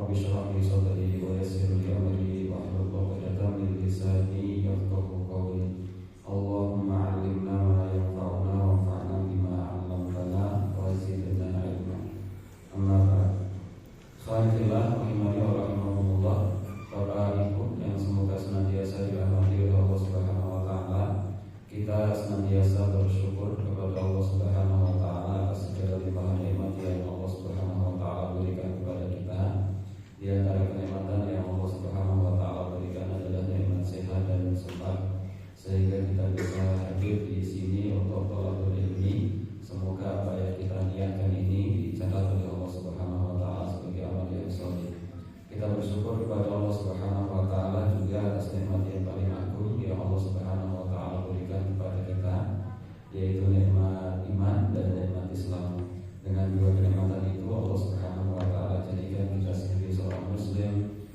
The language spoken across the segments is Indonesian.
Rabbi shrah li sadri wa yassir li amri wahlul 'uqdatam min lisani yafqahu qawli. Allahumma 'allimna ma yanfa'una wanfa'na bima 'allamtana wa zidna 'ilma. Amma ba'd. Khairullah rahimani wa rahimakumullah. Para ibu yang semoga senantiasa dirahmati oleh Allah Subhanahu wa taala. Kita senantiasa bersyukur kepada Allah Subhanahu wa taala atas segala limpahan nikmat yang Allah Subhanahu wa taala berikan kepada kita. Di antara kenikmatan yang Allah Subhanahu wa taala berikan adalah nikmat sehat dan sempat, sehingga kita bisa hadir di sini untuk thalabul ilmi. Semoga apa yang kita niatkan ini dicatat oleh Allah Subhanahu wa taala sebagai amal yang shalih. Kita bersyukur kepada Allah Subhanahu wa taala juga atas nikmat yang paling agung yang Allah Subhanahu wa taala berikan kepada kita, yaitu nikmat iman dan nikmat Islam. Dengan dua kenikmatan itu Allah Subhanahu wa taala jadikan kita sebagai seorang muslim,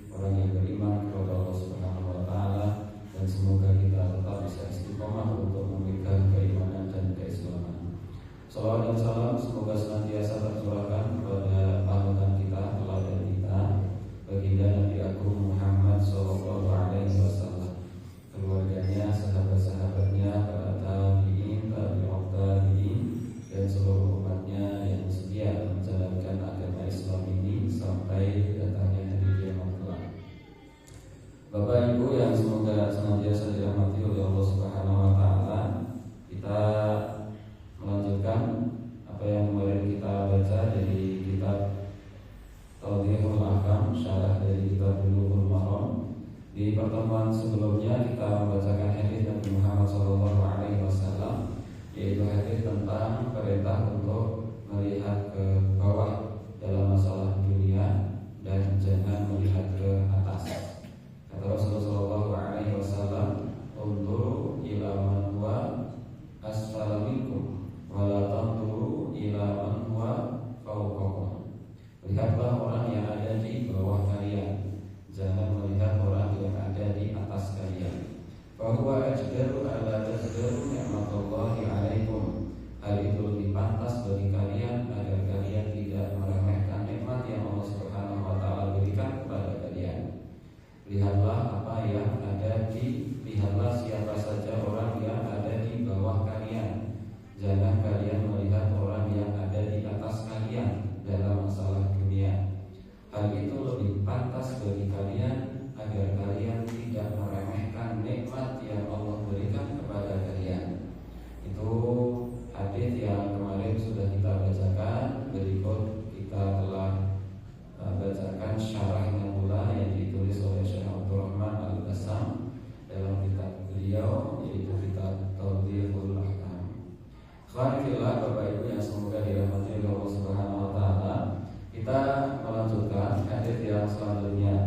orang yang beriman kepada Allah Subhanahu wa taala, dan semoga kita tetap bisa istiqomah untuk memegang keimanan dan keislaman. Salawat dan salam semoga senantiasa tercurahkan kepada panutan kita, teladan kita, baginda Nabi Agung Muhammad sallallahu alaihi wasallam, keluarganya, sahabat-sahabatnya, para tabi'in, tabi'ut tabi'in, dan seluruh umatnya yang setia menjalankan agama Islam ini sampai datangnya hari kiamat kelak. Bapak Ibu yang semoga senantiasa dirahmati oleh Allah Subhanahu wa taala, kita melanjutkan apa yang kemarin kita baca dari kitab Tawdihul Ahkam, syarah dari kitab Bulughul Maram. Di pertemuan sebelumnya kita membacakan hadis Nabi Muhammad SAW, yaitu hadis tentang perintah untuk melihat ke bawah dalam masalah dunia dan jangan melihat ke atas. Kata Rasulullah SAW, "Unzuru ila man huwa asfala minkum wa la tanzuru ila man huwa fawqakum." Lihatlah orang yang ada di bawah kalian, jangan melihat orang yang ada di atas kalian. Bahwa ajdaru ala tazdaru ni'matullahi alaikum. Hal itu lebih pantas bagi kalian agar kalian tidak meremehkan nikmat yang Allah Subhanahu wa taala berikan kepada kalian. Lihatlah apa yang ada lihatlah siapa saja orang yang ada di bawah kalian. Jangan kalian melihat orang yang ada di atas kalian dalam masalah dunia. Hal itu lebih pantas bagi kalian agar kalian tidak meremehkan nikmat yang Allah berikan kepada kalian. Itu hadis yang kemarin sudah kita bacakan. Berikut kita telah bacakan syarahnya pula yang ditulis oleh Syekh Abdurrahman Al-Bassam dalam kitab beliau, yaitu kitab Tawdihul Ahkam. Alhamdulillah Bapak Ibu yang semoga dirahmati oleh Allah Subhanahu wa taala, kita melanjutkan hadis yang selanjutnya.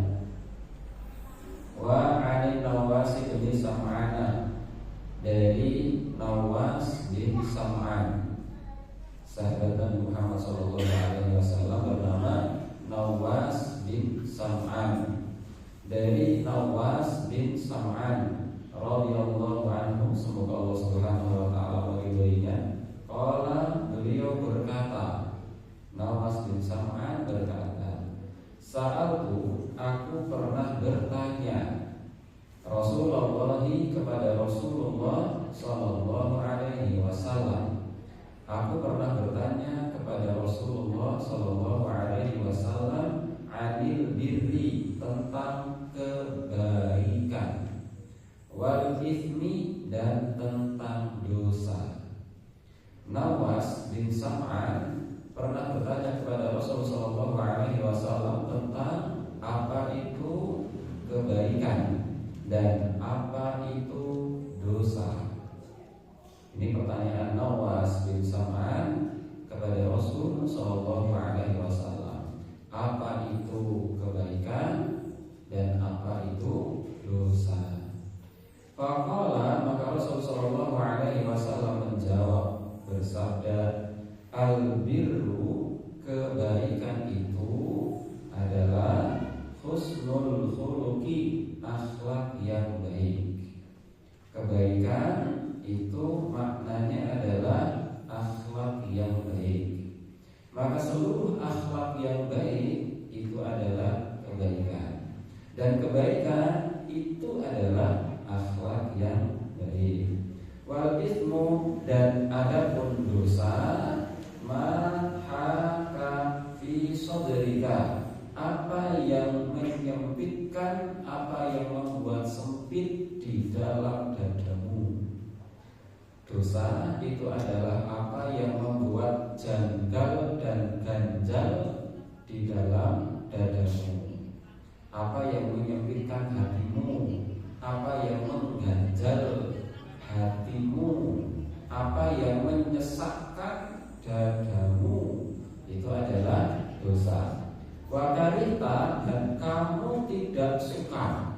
Wa 'ani Nawas bin Sam'an, dari Nawas bin Sam'an, sahabat Nabi Muhammad sallallahu alaihi wasallam bernama Nawas bin Sam'an. Dari Nawas bin Sam'an radhiyallahu anhu, semoga Allah Subhanahu wa taala meridhoinya. Qala, beliau berkata, Nawas bin Sam'an berkata, "Sa'altu, aku pernah bertanya Rasulullah kepada Rasulullah sallallahu alaihi wasallam. Aku pernah bertanya kepada Rasulullah sallallahu alaihi wasallam anil birri, tentang kebaikan, wal ithmi, dan tentang dosa." Nawas bin Sam'an pernah bertanya kepada Rasulullah sallallahu alaihi wasallam tentang apa itu kebaikan dan apa itu dosa. Ini pertanyaan Nawas bin Sam'an kepada Rasul sallallahu alaihi wasallam. Apa itu kebaikan dan apa itu dosa? Faqala, maka Rasul sallallahu alaihi wasallam menjawab, bersabda, "Al-birru, kebaikan itu adalah husnul khuluqi, akhlak yang baik." Kebaikan itu maknanya adalah akhlak yang baik. Maka seluruh akhlak yang baik itu adalah Dan kebaikan itu adalah akhlak yang baik. Wal ismu, dan adapun dosa, ma haka fi sadrika, apa yang menyempitkan, apa yang membuat sempit di dalam dadamu. Dosa itu adalah apa yang membuat janggal dan ganjal di dalam dadamu, apa yang menyempitkan hatimu, apa yang mengganjal hatimu, apa yang menyesakkan dadamu, itu adalah dosa. Wakarita, dan kamu tidak suka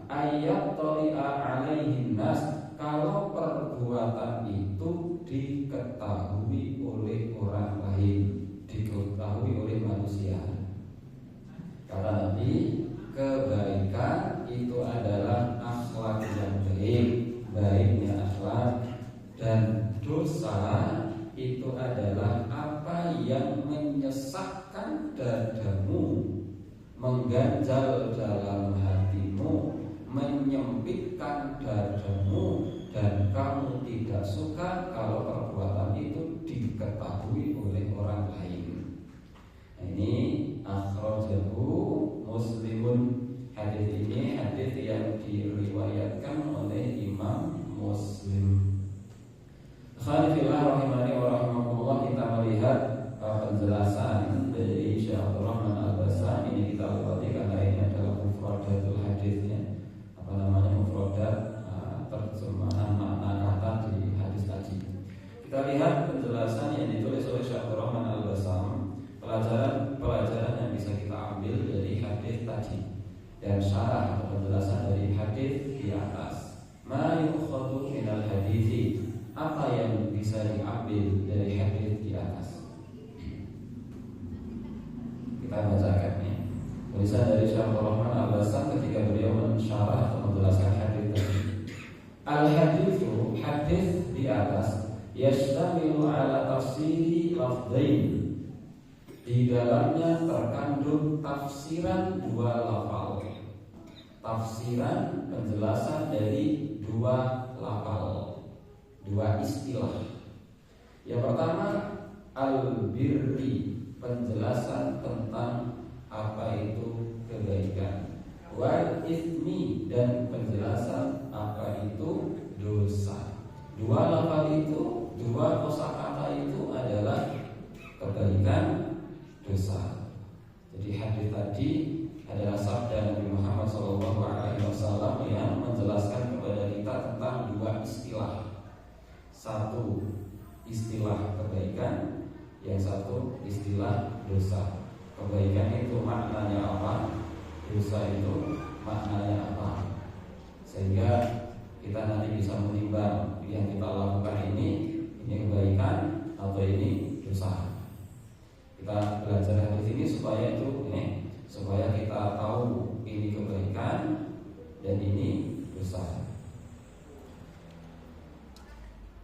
ayat toli'a alaihin nas, kalau perbuatan itu diketahui oleh orang lain, diketahui oleh manusia. Kata Nabi, kebaikan itu adalah akhlak yang baik, baiknya akhlak. Dan dosa itu adalah apa yang menyesakkan dadamu, mengganjal dalam hatimu, menyempitkan dadamu, dan kamu tidak suka kalau perbuatan itu diketahui oleh orang lain. Ini akhrajahu Muslimun. Hadis ini hadis yang diriwayatkan oleh Imam Muslim. Khalifillah rahimani wa rahimakumullah, kita melihat penjelasan dari Syekh Abdul Rahman Al-Bassam. Ini kita lewati karena ini adalah mufradatul hadisnya, mufradat terjemahan makna kata di hadis tadi. Kita lihat penjelasan yang ditulis oleh Syekh Abdul Rahman Al-Bassam, pelajaran yang bisa kita ambil dari hadis tadi, dan syarah atau penjelasan dari hadis di atas. Ma yukhadu minal hadithi, apa yang bisa diambil dari hadis di atas. Kita bacakan ya. Tulisan dari Syekh Abdul Rahman Al-Bassam ketika beliau mensyarah atau menjelaskan hadis tadi. Al-hadithu, hadis di atas, yashtamilu ala tafsiri lafzain, di dalamnya terkandung tafsiran dua lafal, tafsiran penjelasan dari dua lafal, dua istilah. Yang pertama al-birri, penjelasan tentang apa itu kebaikan. Wal ismi, dan penjelasan apa itu dosa. Dua lafal itu, dua kosakata itu adalah kebaikan, dosa. Jadi hadis tadi adalah sabda Nabi Muhammad SAW yang menjelaskan kepada kita tentang dua istilah. Satu istilah kebaikan, yang satu istilah dosa. Kebaikan itu maknanya apa, dosa itu maknanya apa, sehingga kita nanti bisa menimbang yang kita lakukan ini kebaikan atau ini dosa. Kita belajar hadis ini supaya supaya kita tahu ini kebaikan dan ini dosa.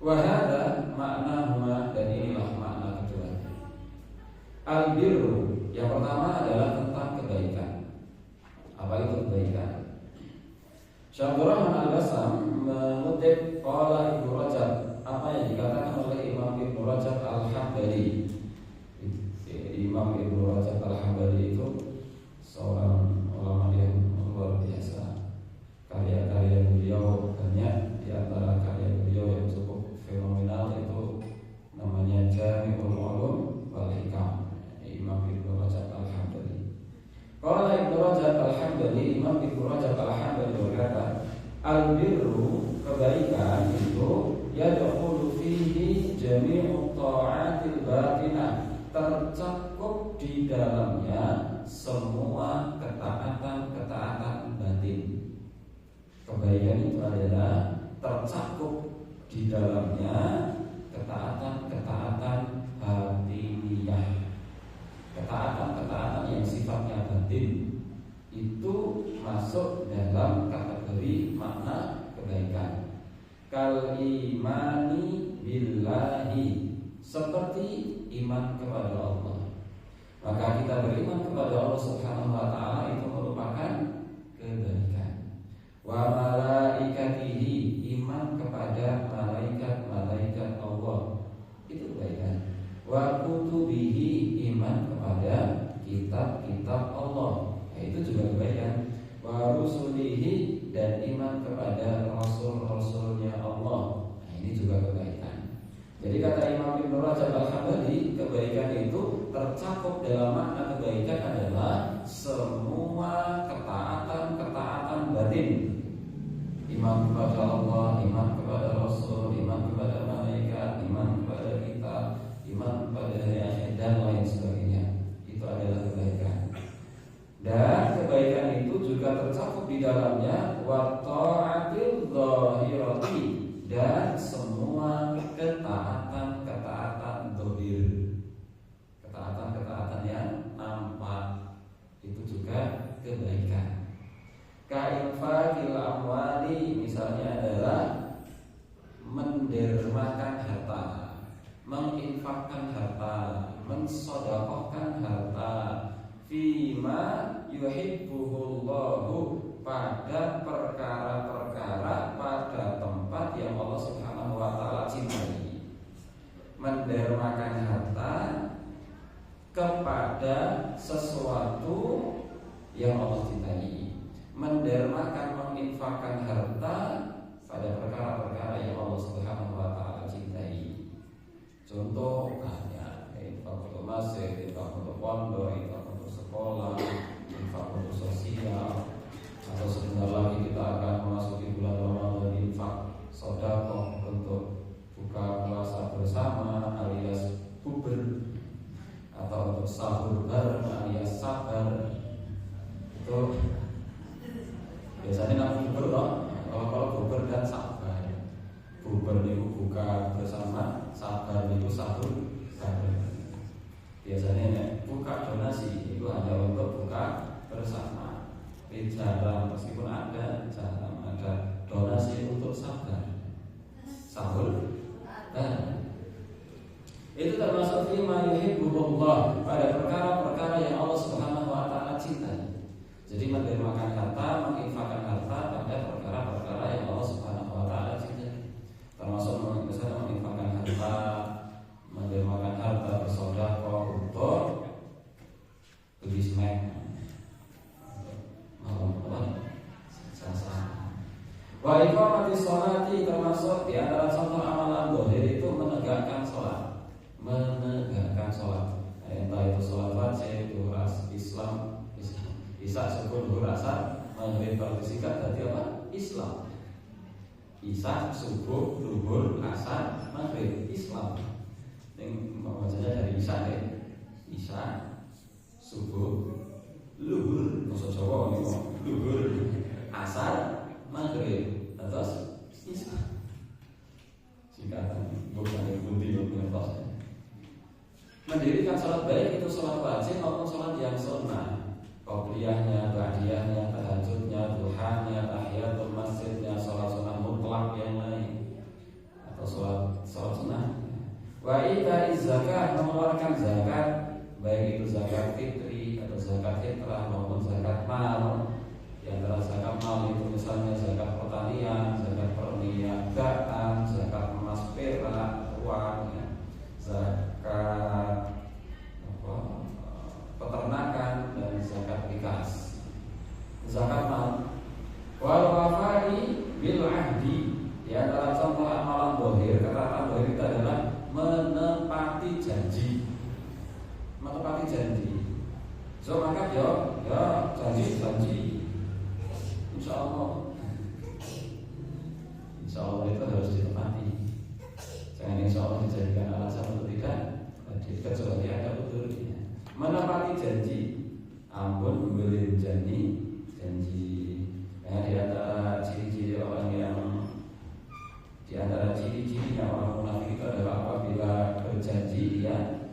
Wahada makna huma, dan inilah makna keduanya. Al-birru, yang pertama adalah tentang kebaikan. Apa itu kebaikan? Syekh Abdul Rahman Al-Bassam mengutip qala Ibnu Rajab, apa yang dikatakan oleh Imam Ibnu Rajab Al-Hambali. Imam Ibnu Rajab Al-Hambali itu seorang ulama yang luar biasa. Karya-karya beliau banyak, di antara karya beliau yang cukup fenomenal itu namanya Jami'ul Ulum wal Hikam, Imam Ibnu Rajab Al-Hambali. Qala Ibnu Rajab Al-Hambali, Imam Ibnu Rajab Al-Hambali berkata, al-birru, kebaikan itu yadkhulu fihi jami'u ta'atil batinah, tercakup di dalamnya semua ketaatan-ketaatan batin. Kebaikan itu adalah tercakup di dalamnya ketaatan-ketaatan batiniyah. Ketaatan-ketaatan yang sifatnya batin itu masuk dalam kategori makna kebaikan. Kal imani billahi, seperti iman kepada Allah. Maka kita beriman kepada Allah Subhanahu wa taala itu merupakan kebaikan. Wa malaikatihi, iman kepada malaikat-malaikat Allah, itu kebaikan. Wa kutubihi, iman kepada kitab-kitab Allah, itu juga kebaikan. Wa rusulihi, dan iman kepada rasul-rasulnya Allah, ini juga kebaikan. Jadi kata Imam Ibnu Rajab Al-Hambali, kebaikan itu tercakup dalam makna kebaikan adalah semua ketaatan batin. Iman kepada Allah, iman kepada Rasul, iman kepada malaikat, iman kepada kita, iman kepada hari akhir dan lain sebagainya. Itu adalah kebaikan. Dan kebaikan itu juga tercakup di dalamnya wa ta'atil zahirati, dan semua ketaatan zahir, ketaatan yang nampak, itu juga kebaikan. Ka'infaqil amwali, misalnya adalah mendermakan harta, menginfakkan harta, mensedekahkan harta, fima yuhibbuhullahu, pada perkara-perkara, pada tempat yang Allah Subhanahu wa taala cintai. Mendermakan harta kepada sesuatu yang Allah cintai. Mendermakan, menginfakkan harta pada perkara-perkara yang Allah Subhanahu wa taala cintai. Contoh banyak, infak untuk masjid, infak untuk pondok, infak untuk sekolah, infak untuk sosial. Atau sebentar lagi kita akan memasuki bulan Ramadan, infak sedekah untuk buka puasa bersama alias bubur, atau untuk sahur bareng alias sabar. Itu biasanya namanya bubur loh. Kalau bubur dan sabar, bubur itu buka bersama, sabar itu sahur bareng. Biasanya buka donasi itu hanya untuk buka bersama. Jarang, meskipun ada, jarang ada donasi untuk sabar, sahur bareng. Itu termasuk fima yuhibbuhullah, pada perkara-perkara yang Allah Subhanahu wa taala cintai. Jadi mendermakan harta, menginfakkan harta pada perkara-perkara yang Allah Subhanahu wa taala cintai. Termasuk misalnya menginfakkan harta, mendermakan harta, bersedekah untuk beli snack, wa iqamati sholati, termasuk di antara contoh amalan zahir itu menegakkan sholat. Entah itu sholat wajib, duhur, Islam, isya, subuh, duhur, asar, maghrib, berisikat berarti apa? Islam. Isya, subuh, duhur, asar, maghrib, Islam. Yang bacanya dari isya deh. Isya, subuh, luhur, maksud Jawa ini, luhur, asar, maghrib, terus isya. Singkatan bukan yang putih, bukan yang mendirikan sholat baik itu sholat wajib maupun sholat yang sunnah, qobliyahnya, ba'diyahnya, tahajudnya, duhanya, tahiyatul masjidnya, sholat sunnah mutlak yang lain, atau sholat sunnah. Wa ita'iz zakat, mengeluarkan zakat, baik itu zakat fitri atau zakat fitrah maupun zakat mal. Di antara zakat mal itu misalnya zakat pertanian, zakat perniagaan, zakat emas perak, uang, ya. Zakat peternakan dan zakat rikas. Zakat mal. Wal wafai bil ahdi, di antara contoh amalan zahir, ketaatan zahir itu adalah menepati janji. Menepati janji. So maka ya janji. Insya Allah itu harus ditepati. Jangan insya Allah dijadikan alasan untuk tidak kecuali ada uturnya. Menepati janji, ampun membeli janji. Nah, di antara ciri-ciri orang yang orang munafik itu adalah apabila berjanji dia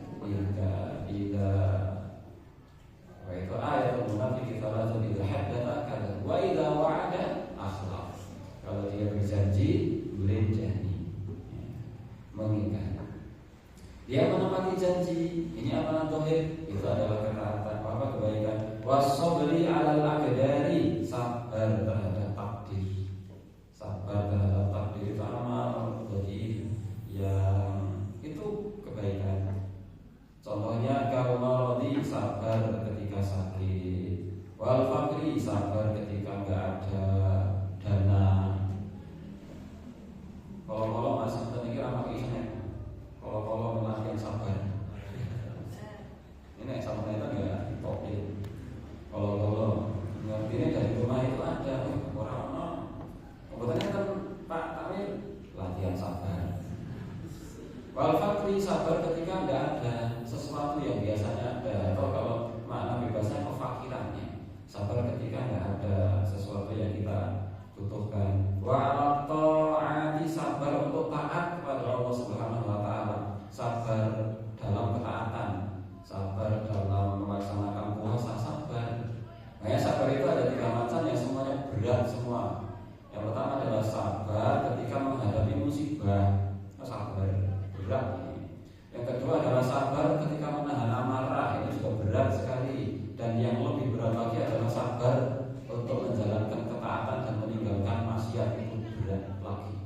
itu ayat munafik itu adalah idza haddatha kadzab wa idza wa'ada akhlaf. Kalau dia berjanji boleh janji, mengingat. Dia menepati janji, ini amalan zahir, itu adalah Wasabri 'alal aqdari, sabar terhadap takdir. Sabar terhadap takdir itu amal, jadi yang itu kebaikan. Contohnya kalau maradi, sabar ketika sakit. Wal faqri, sabar ketika enggak ada dana. Kalau Mas tadi kira pakai isine. Kalau latihan sabar. Ini sama itu enggak topik. Kalau ngertinya dari rumah itu ada orang-orang. Kebetulan kan Pak Tamir latihan sabar. Wal faqri, sabar ketika enggak ada sesuatu yang biasanya ada, atau kalau makna bebasnya kefakirannya. Sabar ketika enggak ada sesuatu yang kita butuhkan. Wa 'ala ta'ati, sabar untuk taat kepada Allah Subhanahu wa taala. Sabar dalam ketaatan, sabar dalam melaksanakan puasa, sabar. Nah, sabar itu ada 3 macam yang semuanya berat semua. Yang pertama adalah sabar ketika menghadapi musibah, sabar berat ini. Yang kedua adalah sabar ketika menahan amarah, itu juga berat sekali. Dan yang lebih berat lagi adalah sabar untuk menjalankan ketaatan dan meninggalkan maksiat, itu berat lagi.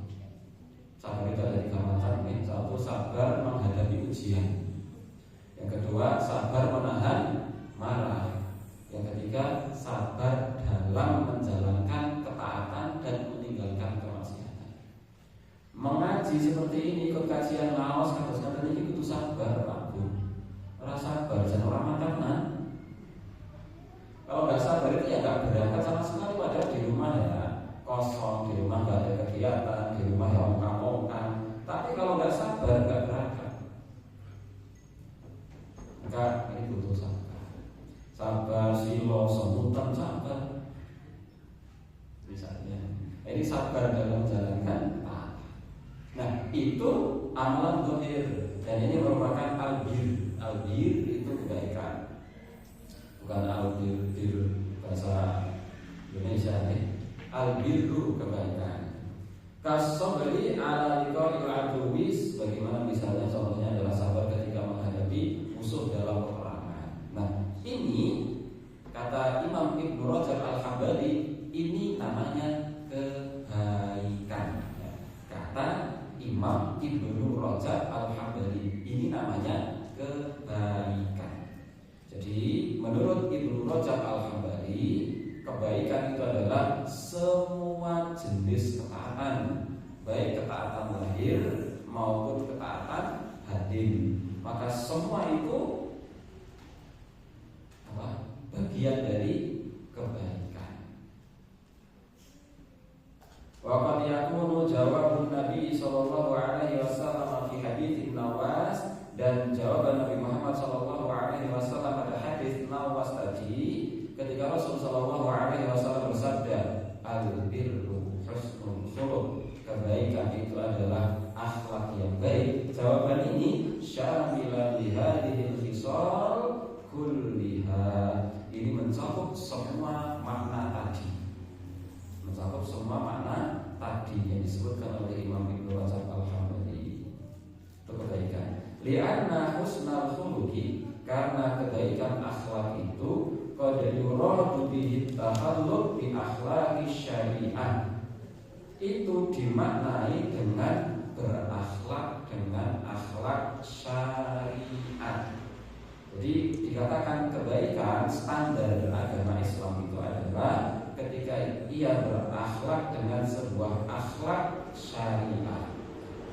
Sabar itu ada 3 macam. Yang satu, sabar menghadapi ujian. Yang kedua, sabar menahan marah. Yang ketiga, sabar dalam menjalankan ketaatan dan meninggalkan kemaksiatan. Mengaji seperti ini, ikut kajian laos, kados-kados ini butuh sabar, Pak Bu. Ora sabar, jangan orang makanan. Kalau nggak sabar itu ya nggak berangkat sama sekali, padahal di rumah ya kosong, di rumah nggak ada kegiatan, di rumah ya ongkang-ongkang. Tapi kalau nggak sabar nggak berangkat. Maka ini butuh sabar. Sabar, silo, sebutan sabar. Misalnya, ini sabar dalam menjalankan taat. Nah, itu amalan zahir, dan ini merupakan albir. Albir itu kebaikan. Bukan albir bahasa Indonesia nih. Albirru kebaikan. Kasobri ala liqa'il aduwis, bagaimana misalnya contohnya adalah sabar ketika menghadapi musuh dalam peperangan. Nah, ini kata Imam Ibnu Rajab Al-Hambali, ini namanya kebaikan. Kata Imam Ibnu Rajab Al-Hambali, ini namanya kebaikan. Jadi menurut Ibnu Rajab Al-Hambali, kebaikan itu adalah semua jenis ketaatan, baik ketaatan lahir maupun ketaatan batin. Maka semua itu bagian dari kebaikan. Wa qad yakunu jawabun Nabi sallallahu alaihi wasallam fi hadits Nawas, dan jawaban Nabi Muhammad sallallahu alaihi wasallam pada hadis Nawas tadi, ketika Rasul sallallahu alaihi wasallam bersabda, al-birru husnul khuluq, kebaikan itu adalah akhlak yang baik. Jawaban ini syamilan li hadhil khisal kulliha, ini mencakup semua makna tadi, mencakup semua makna tadi yang disebutkan oleh Imam Ibnu Rajab Al-Hambali. Itu kebaikan. Li'anna husnal khuluqi, karena kebaikan akhlak itu qad yuradu bihi tahalluk bi akhlaqi syariah, itu dimaknai dengan berakhlak dengan akhlak syariat. Jadi dikatakan kebaikan standar agama Islam itu adalah ketika ia berakhlak dengan sebuah akhlak syariah.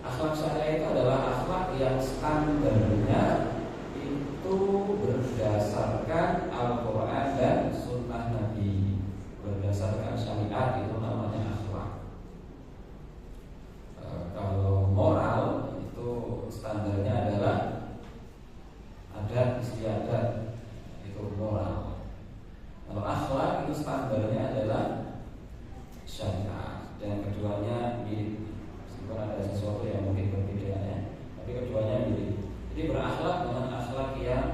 Akhlak syariah itu adalah akhlak yang standarnya itu berdasarkan Al-Quran dan Sunnah Nabi, berdasarkan syariat, itu namanya akhlak. Kalau moral itu standarnya adalah adat istiadat, itu moral. Kalau akhlak itu standarnya adalah syariat, dan keduanya mirip. Meskipun ada sesuatu yang mungkin berbeda ya, tapi keduanya mirip. Jadi berakhlak dengan akhlak yang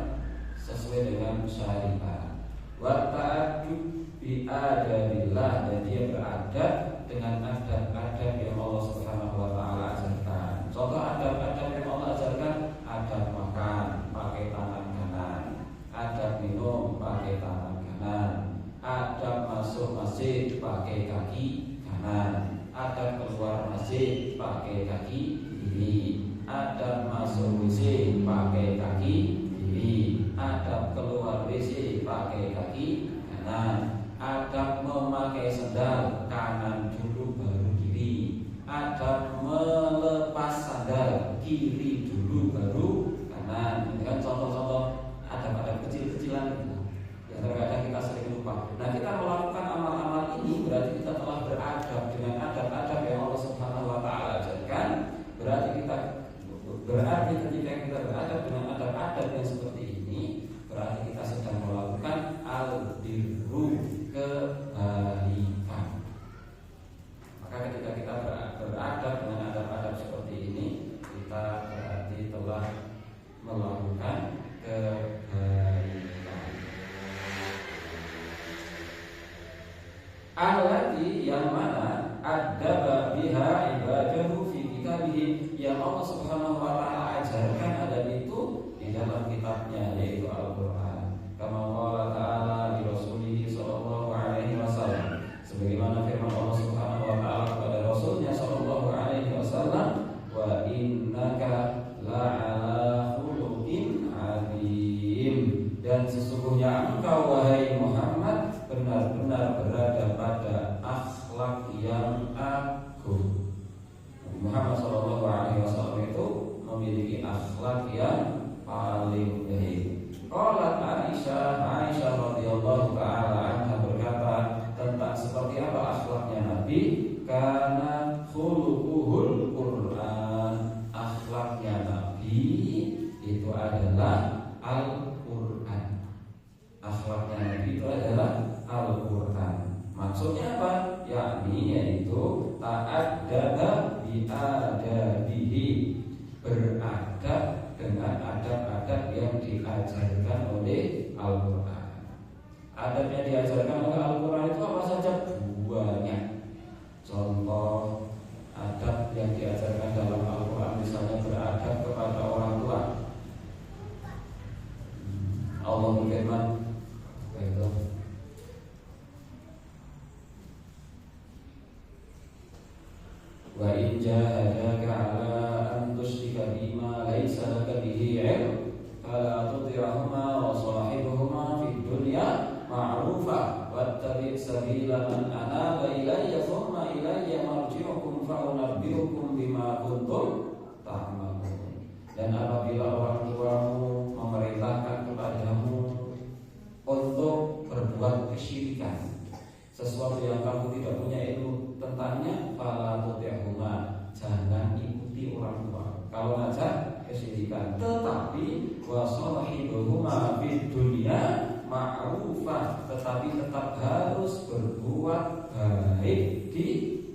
sesuai dengan syariat. Wa ta'addub bi adabillah, dan dia beradab dengan adab-adab yang Allah Subhanahu wa taala ajarkan. Contoh adab-adab yang Allah ajarkan, adab makan pakai tangan kanan, adab minum pakai tangan kanan. pakai kaki kanan, adab keluar masjid pakai kaki kiri, adab masuk WC pakai kaki kiri, adab keluar WC pakai kaki kanan, adab memakai sandal kanan dulu baru kiri, adab melepas sandal kiri dulu baru kanan. Ini kan contoh-contoh adab-adab kecil-kecilan gitu, yang terkadang kita sering lupa. Nah, kita melakukan amal-amal ini berarti kita telah beradab dengan adab-adab yang Allah Subhanahu wa Ta'ala ajarkan. Berarti ketika kita beradab dengan adab-adab yang seperti ini, berarti kita sedang melakukan al-birru, kebaikan. Maka ketika kita beradab dengan adab-adab seperti ini, kita berarti telah melakukan kebaikan. Allati yang mana adaba biha ibadahu fi kitabih, yang Allah Subhanahu wa Ta'ala ajarkan adab itu di dalam kitabnya, yaitu Al-Qur'an. Kama qala ta'ala li Rasulih sallallahu alaihi wasallam, sebagaimana firman Allah Subhanahu wa Ta'ala kepada Rasulnya sallallahu alaihi wasallam, wa innaka la'ala khuluqin 'azim, dan sesungguhnya engkau wahai Muhammad benar-benar berada pada akhlak yang agung. Muhammad sallallahu alaihi wasallam itu memiliki akhlak yang paling baik. Qalat Aisyah radhiyallahu taala anha berkata tentang seperti apa akhlaknya Nabi, kana khuluquhul Qur'an, akhlaknya Nabi itu adalah Al-Qur'an. Akhlaknya Nabi itu adalah Al-Qur'an. Maksudnya apa? Yakni yaitu ta'addaba bi'adabihi, beradab dengan adab-adab yang diajarkan oleh Al-Qur'an. Adab yang diajarkan oleh Al-Qur'an itu apa saja? Banyak. Contoh adab yang diajarkan dalam Al-Qur'an misalnya beradab kepada orang tua. Allah berfirman, wa in jahadaka 'ala an tusyrika bima laysa laka bihi 'ilm fala tuti'huma wa sahibuhuma fid dunya ma'rufa wattabi' sabila man anaba ilayya thumma ilayya marji'ukum fa unabbi'ukum bima kuntum ta'malun. Dan apabila orang tuamu memerintahkan kepadamu untuk berbuat kesyirikan, sesuatu yang kamu tidak punya ilmu tentangnya, fala tuti'huma, jangan ikuti orang tua kalau ngajak kesyirikan. Tetapi wasahibuhuma fid dunya ma'rufa, tetapi tetap harus berbuat baik di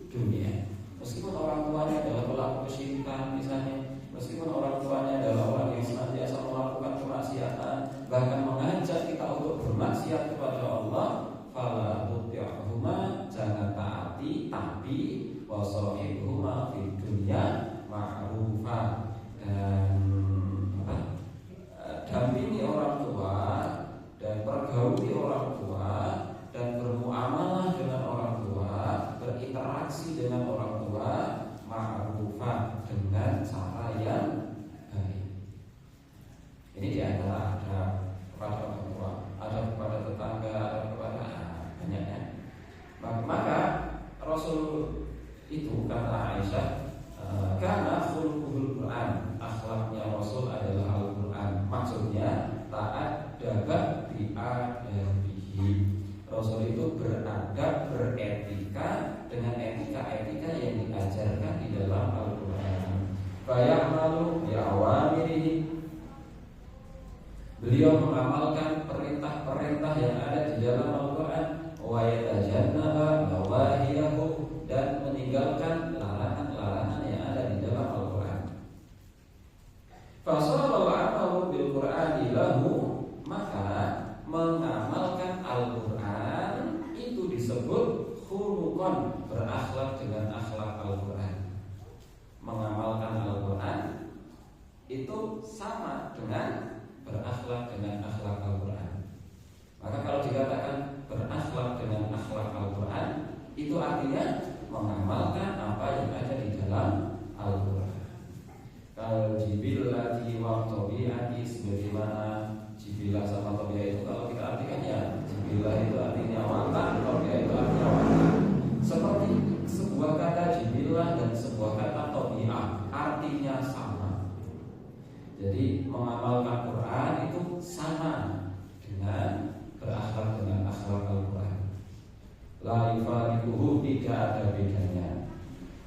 dunia. Meskipun orang tuanya adalah pelaku kesyirikan misalnya, meskipun orang tuanya adalah orang yang senantiasa melakukan kemaksiatan, bahkan mengajak kita untuk bermaksiat kepada Allah, fala tuti'huma, jangan taati, tapi wasahibuhuma fid dunya ma'rufa, dan dampingi orang tua dan pergauli orang tua dan bermuamalah dengan orang tua, berinteraksi dengan orang tua ma'rufa, dengan cara yang baik. Ini di antara adab kepada orang tua, adab kepada tetangga, adab kepada banyaknya. Maka Rasul itu, kata Aisyah, karena khuluquhul Quran, akhlaknya Rasul adalah Al-Quran. Maksudnya ta'addaba bi'adabihi, Rasul itu beradab, beretika dengan etika-etika yang diajarkan di dalam Al-Quran. Fayamalu bi'awamirihi, beliau mengamalkan perintah-perintah yang ada di dalam Al-Quran, wa yatajannaba nawahiyahu, dan meninggalkan larangan-larangan yang ada di dalam Al-Quran. Fasallallahu amalu bil Qur'ani lahu, maka mengamalkan Al-Quran itu disebut khuluqan, berakhlak dengan akhlak Al-Quran. artinya mengamalkan apa yang ada di dalam Al-Quran. Kalau jibillati wa tabi'ati, sebagaimana jibillah sama tabi'ah itu kalau kita artikan ya jibillah itu artinya watak, tabi'ah itu artinya watak. Seperti sebuah kata jibillah dan sebuah kata tabi'ah artinya sama. Jadi mengamalkan Quran itu sama dengan berakhlak dengan akhlak Al-Quran. La yufariquhu, tidak ada bedanya.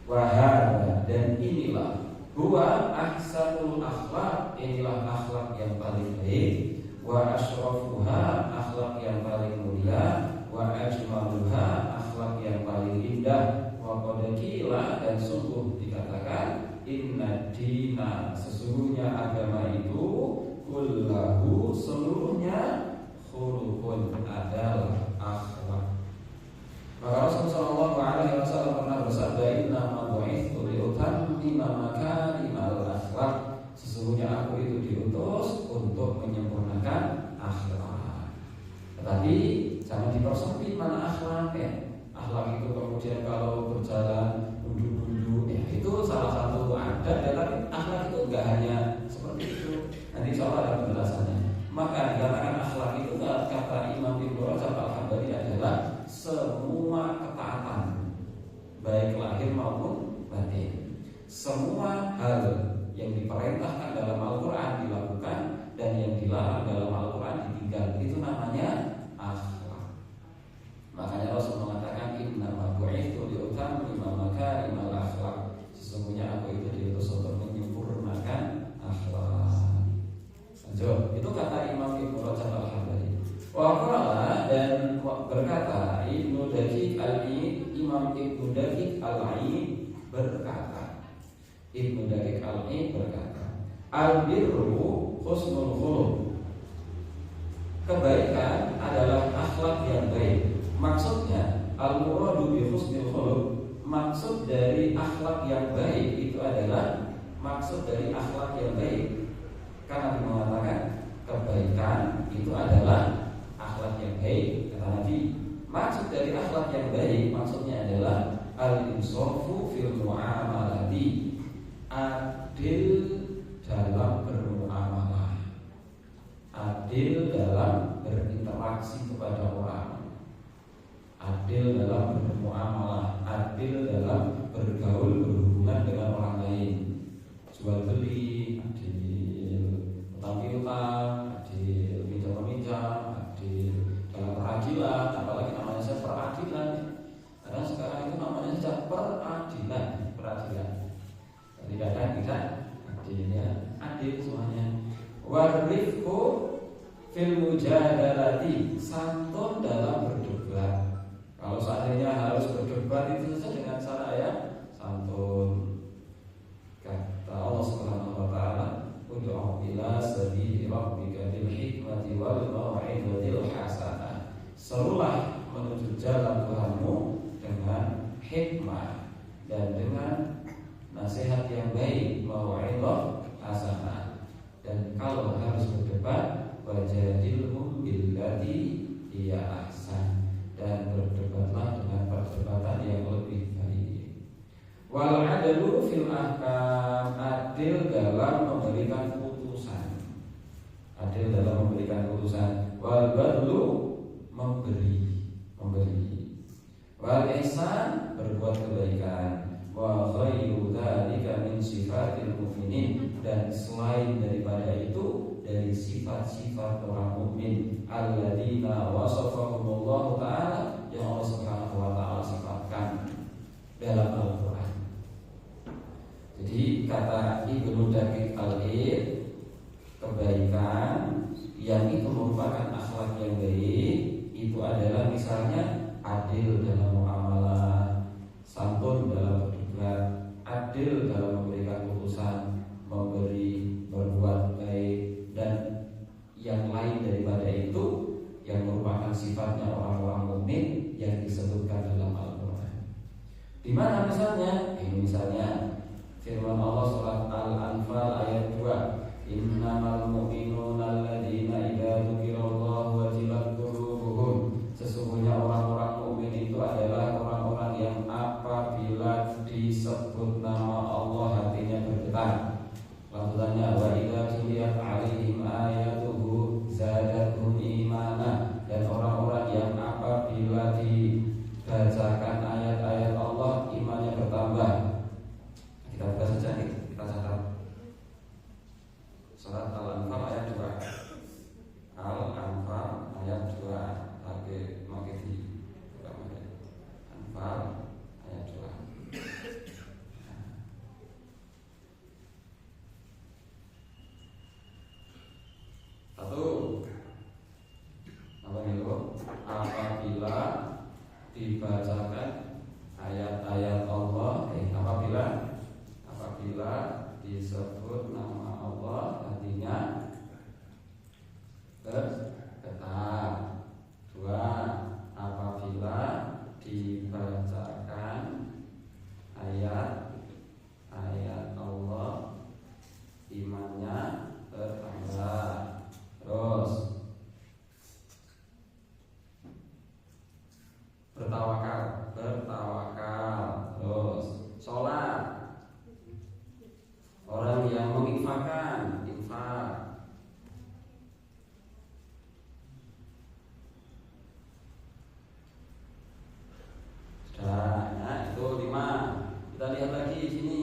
Wahada, dan inilah huwa ahsanul akhlak, inilah akhlak yang paling baik. Wa asyrafuha, akhlak yang paling mulia. Wa ajmaluha, akhlak yang paling indah. Wa qad qila, dan sungguh dikatakan inna dina, sesungguhnya agama itu kullahu, seluruhnya khuluqun, adalah akhlak. Maka Rasulullah SAW pernah bersabda, inna ma bu'itsu liutammima makarimal akhlak, sesungguhnya aku itu diutus untuk menyempurnakan akhlak. Tetapi jangan dipersempit mana akhlak ya. Akhlak itu kemudian kalau berjalan bundu-bundu ya, itu salah satu adat ya, tapi akhlak itu enggak hanya seperti itu. Nanti insyaallah ada penjelasannya. Maka dikatakan akhlak itu kata Imam Ibnu Rajab Al-Hambali adalah semua ketaatan, baik lahir maupun batin. Semua hal yang diperintahkan dalam Al-Quran dilakukan dan yang dilarang dalam Al-Quran ditinggal. Itu namanya akhlak. Makanya Rasul mengatakan innama bu'itsu liutammima makarimal akhlak, sesungguhnya aku itu diutus untuk menyempurnakan akhlak. Lanjut, itu kata Imam Ibnu Rajab Al-Hambali. Wa qala, dan berkata Ibnu Daqiq Al-Ain, Imam Ibnu Daqiq Al-Ain berkata, Ibnu Daqiq Al-Ain berkata, al-birru husnul khuluq, kebaikan adalah akhlak yang baik. Maksudnya al-muradu bi husnul khuluq, maksud dari akhlak yang baik itu adalah maksud dari akhlak yang baik. Karena mengatakan kebaikan itu adalah akhlak yang baik, kata Nabi. Maksud dari akhlak yang baik maksudnya adalah al-insafu fil muamalati, adil dalam bermuamalah, adil dalam berinteraksi kepada orang, adil dalam bermuamalah, adil dalam bergaul berhubungan dengan orang lain, jual beli adil, utang piutang adil, minjam meminjam adil, dalam peradilan, apalagi namanya saya peradilan. Karena sekarang itu namanya saja peradilan. Tidak ada tidak adilnya, adil semuanya. Warifku fil mujadalati, santun dalam berdebat. Kalau seandainya harus berdebat itu saja dengan cara yang santun. Kata Allah Subhanahu wa taala, ud'u ila sabili rabbika bil hikmati wal mau'izatil hasanah. Serulah menuju jalan Tuhanmu dengan hikmah dan dengan nasihat yang baik, mau'izah hasanah. Dan kalau harus berdebat, wajadilhum billati hiya ahsan, dan berdebatlah dengan perdebatan yang lebih baik. Wal adlu fil ahkam, adil dalam memberikan putusan, adil dalam memberikan putusan. Wal badlu, memberi. Wal ihsan, berbuat kebaikan. Wa khairu dzalika min sifatil mu'minin, dan selain daripada itu dari sifat-sifat orang mukmin alladzina wasafahumullahu ta'ala, yang Allah Subhanahu wa ta'ala sifatkan dalam Al-Quran. Jadi kata Ibnu Daqiq Al-Ain, kebaikan yang itu merupakan akhlak yang baik itu adalah misalnya adil dalam muamalah, santun dalam berdebat, adil dalam memberikan putusan, memberi, berbuat baik, dan yang lain daripada itu yang merupakan sifatnya orang-orang mukmin yang disebutkan dalam Al-Quran. Di mana misalnya? Ini misalnya firman Allah surat Al-Anfal ayat 2, innamal mu'minuna alladzina idza dzukirallahu wajilat qulubuhum, sesungguhnya orang-orang mukmin itu adalah orang-orang yang pakai di Anfal ayat 2. Satu, apa itu? Apabila dibacakan ayat-ayat Allah, apabila disebut nama Allah hatinya bergetar. Dua, apabila dibacakan ayat-ayat Allah imannya bertambah. Terus bertawakal. Terus sholat, orang yang menginfakkan, infak. Sudah, nah itu 5. Kita lihat lagi di sini.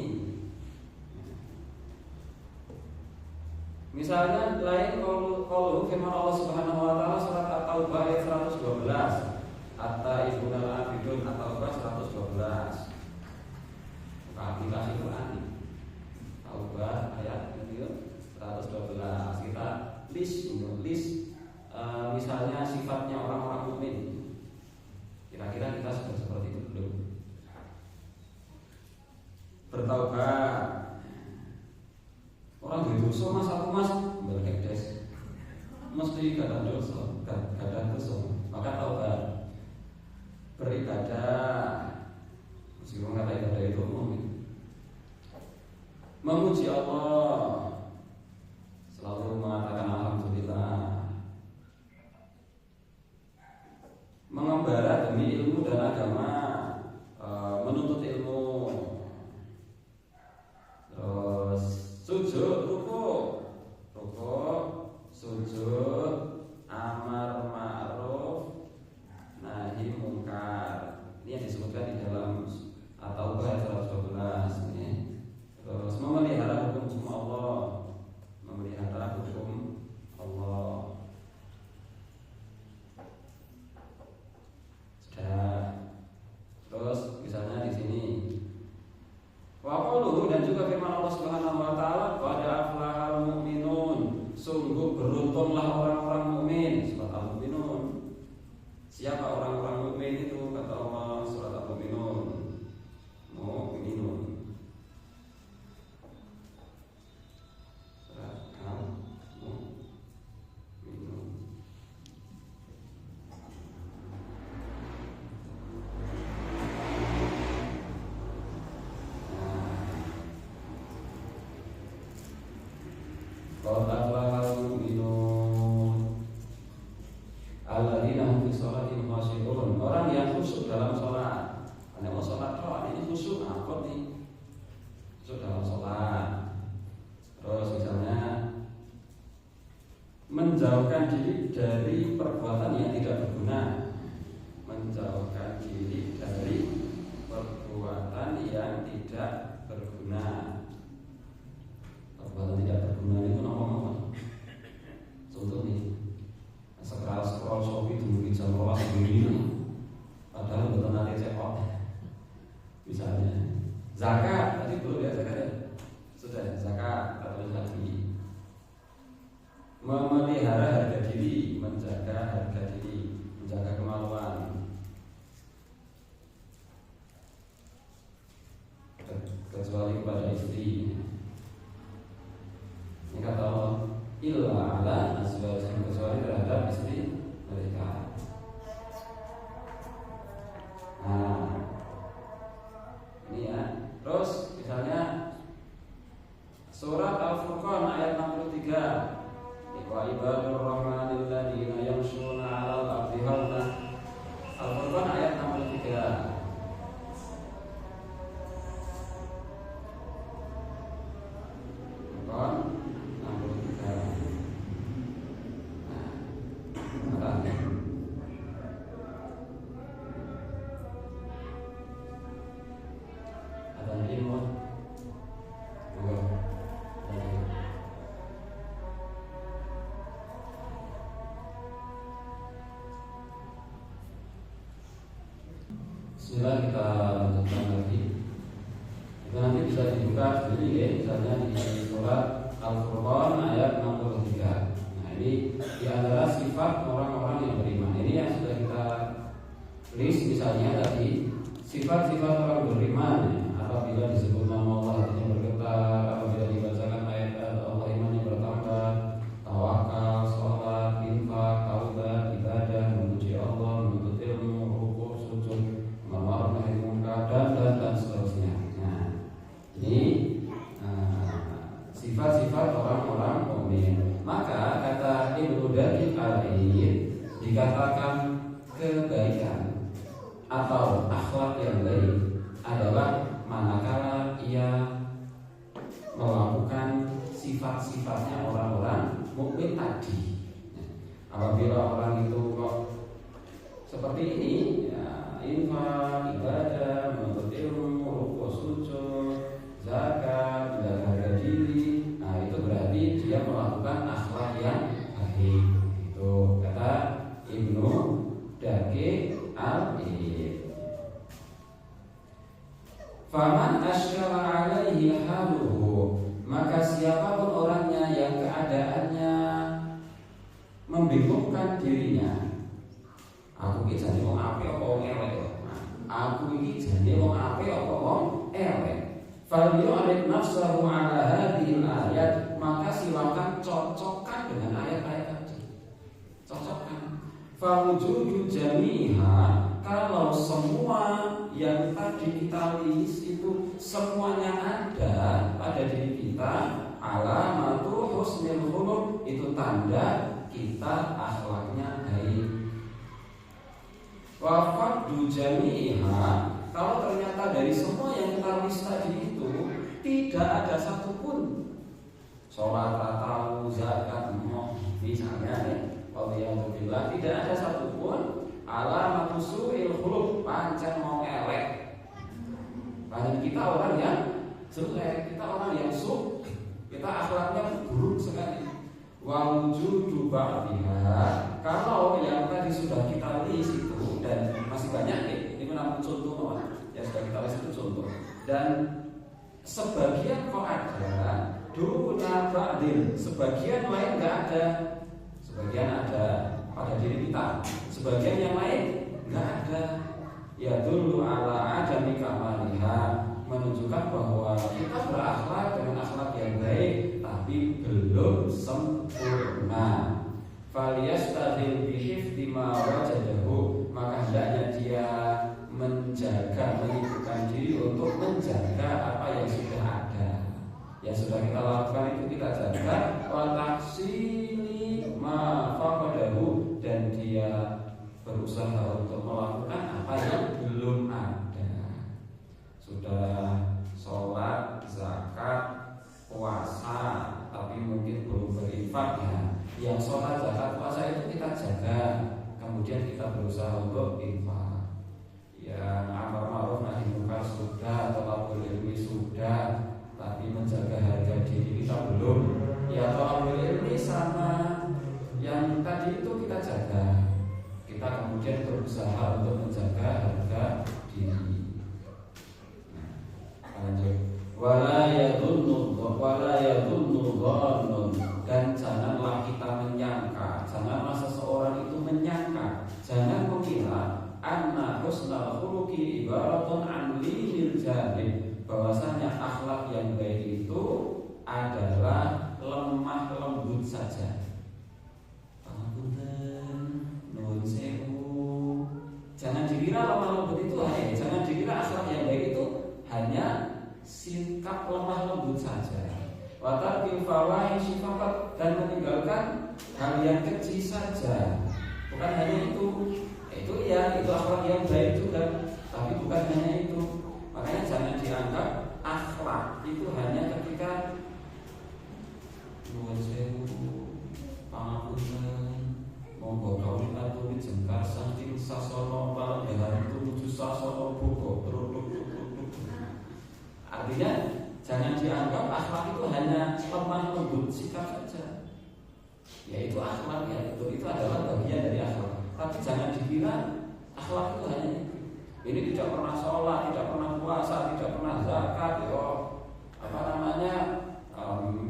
Misalnya lain kalau firman Allah Subhanahu wa taala surat At-Taubah ayat 112. At-Taibunal Abidun At-Taubah 112. Aplikasi Quran. Taubah ayat 112. Kita list misalnya sifatnya orang-orang mukmin. Kira-kira kita sudah seperti itu belum? Bertaubat. Orang dosa mas aku mas berkedes mesti kadang dosa, maka taubat. Beribadah, meskipun kata ibadah itu umum. Memuji Allah, selalu mengatakan alhamdulillah. Mengembara demi ilmu dan agama, menuntut ilmu. Terus sujud, rukuk, sujud, amar ma'ruf, nahi mungkar. Ini yang disebutkan di dalam At-Taubah 112 ini. Terus memelihara hukum Allah, memelihara hukum Allah. Sudah. Terus misalnya di sini wa qauluhu, dan juga firman Allah Subhanahu wa taala, qad aflahal mu'minun, sungguh beruntunglah orang-orang mukmin. Surat Al-Mu'minun. Siapa orang-orang mukmin itu? Kata Allah surat Al-Mu'minun. Mu'minun. Surat Al-Mu'minun. Qad aflahal mu'minun alladzina hum fi sholatihim khashi'un. Orang yang khusyuk dalam sholat. Anda mau sholat ini khusyuk apa nih? Khusyuk dalam sholat. Terus misalnya menjauhkan diri dari perbuatan yang tidak berguna. Menjauhkan diri dari perbuatan yang tidak berguna. Perbuatan tidak berguna itu apa? Contoh nih, scroll Shopee dulu jam 12 begini, padahal betul nanti check out. Misalnya zakat, tadi belum ya zakat ya? Sudah zakat, terus lagi memelihara harga diri, menjaga harga diri, menjaga kemaluan. Kecuali kepada istri. Ini kata Allah, illa ala azwajihim, kecuali terhadap istri mereka. Nah, ini ya. Terus misalnya surat Al-Furqan ayat 63. Wa ibadur rahmanil ladzina yamshuna 'alal Bismillah, kita lanjutkan lagi. Itu nanti bisa dibuka sendiri ya, misalnya di surat Al-Furqan ayat 63. Nah ini di antara sifat orang-orang yang beriman. Ini yang sudah kita list misalnya tadi, sifat-sifat orang beriman ya. Apabila disebut nama Allah hatinya bergetar, apabila dibacakan ayat Allah imannya bertambah, tawakal, sholat, infak, taubat, ibadah, memuji Allah, menuntut ilmu, rukuk, sujud, ma'ruf nahi munkar, dan seterusnya. Nah, ini sifat-sifat orang-orang mukmin. Maka kata Ibnu Daqiq Al-Eid, dikatakan kebaikan atau akhlak yang baik adalah manakala ia melakukan sifat-sifatnya orang-orang mukmin tadi. Apabila orang itu kok seperti ini, ya, infak, ibadah, menuntut ilmu, rukuk, sujud, zakat, menjaga harga diri, nah itu berarti dia melakukan akhlak yang baik. Itu kata Ibnu Daqiq Al-Eid. Faman asyara alaihi haluhu, maka siapapun orangnya yang keadaannya membingungkan dirinya. Aku iki jane wong apik apa wong elek? Aku iki jane wong apik apa wong elek? Fal yu'rid nafsahu ala hadhil ayat, maka silakan cocokkan dengan ayat-ayat tadi. Cocokkan. Fa wujudu jami'a, kalau semua yang tadi kita list itu semuanya ada pada diri kita, alamatu husnil khuluq, itu tanda kita akhlaknya baik. Wa faqdu jami'iha, kalau ternyata dari semua yang kita list tadi itu tidak ada satupun sholat, tahu, zakat, misalnya waliyadzubillah, tidak ada satupun alamat su'il khuluq, pancen mau elek. Pancen kita orang yang jelek, kita orang yang kita akhlaknya buruk sekali. Wa wujudu ba'diha, kalau yang tadi sudah kita list itu, dan masih banyak nih, ini menambah contoh yang sudah kita list itu contoh. Dan sebagian kok ada, duna ba'dil, sebagian lain nggak ada. Sebagian ada pada diri kita, sebagian yang lain nggak ada. Ya dulu ala adami kamaliha, menunjukkan bahwa kita berakhlak dengan akhlak yang baik tapi belum sempurna. Faliyastadil bihifdi ma wajadahu, maka hendaknya dia menjaga, menyibukkan diri untuk menjaga apa yang sudah ada. Yang sudah kita lakukan itu kita jaga, wa taksili ma faqadahu, dan dia berusaha untuk melakukan apa yang belum ada. Sudah sholat, zakat, puasa, tapi mungkin belum berinfak ya. Yang sholat, zakat, puasa itu kita jaga, kemudian kita berusaha untuk infak. Yang amar ma'ruf nahi munkar sudah, thalabul ilmi sudah, tapi menjaga harga diri kita belum. Ya thalabul ilmi sama yang tadi itu kita jaga, kita kemudian berusaha untuk menjaga harga diri. Lanjut. Wala yadhunnu dhannun, dan janganlah kita menyangka, janganlah seseorang itu menyangka, jangan mengira anna husnal khuluqi ibaratun an linil janib, bahwasanya akhlak yang baik itu adalah lemah lembut saja. Jangan dikira lemah lembut itu hanya, jangan dikira akhlak yang baik itu hanya sikap lemah lembut saja. Wa tarkil fawahish faqat, dan meninggalkan hal yang kecil saja. Bukan hanya itu ya, itu akhlak yang baik juga, tapi bukan hanya itu. Makanya jangan dianggap akhlak itu hanya ketika nuwun sewu, pangapunten, monggo kawula aturi jengkar saking sasono palenggahan tumuju sasono buka. Artinya jangan dianggap akhlak itu hanya lemah lembut sikap saja. Yaitu akhlak ya, itu adalah bagian dari akhlak. Tapi jangan dikira akhlak itu hanya itu. ini tidak pernah sholat, tidak pernah puasa, tidak pernah zakat,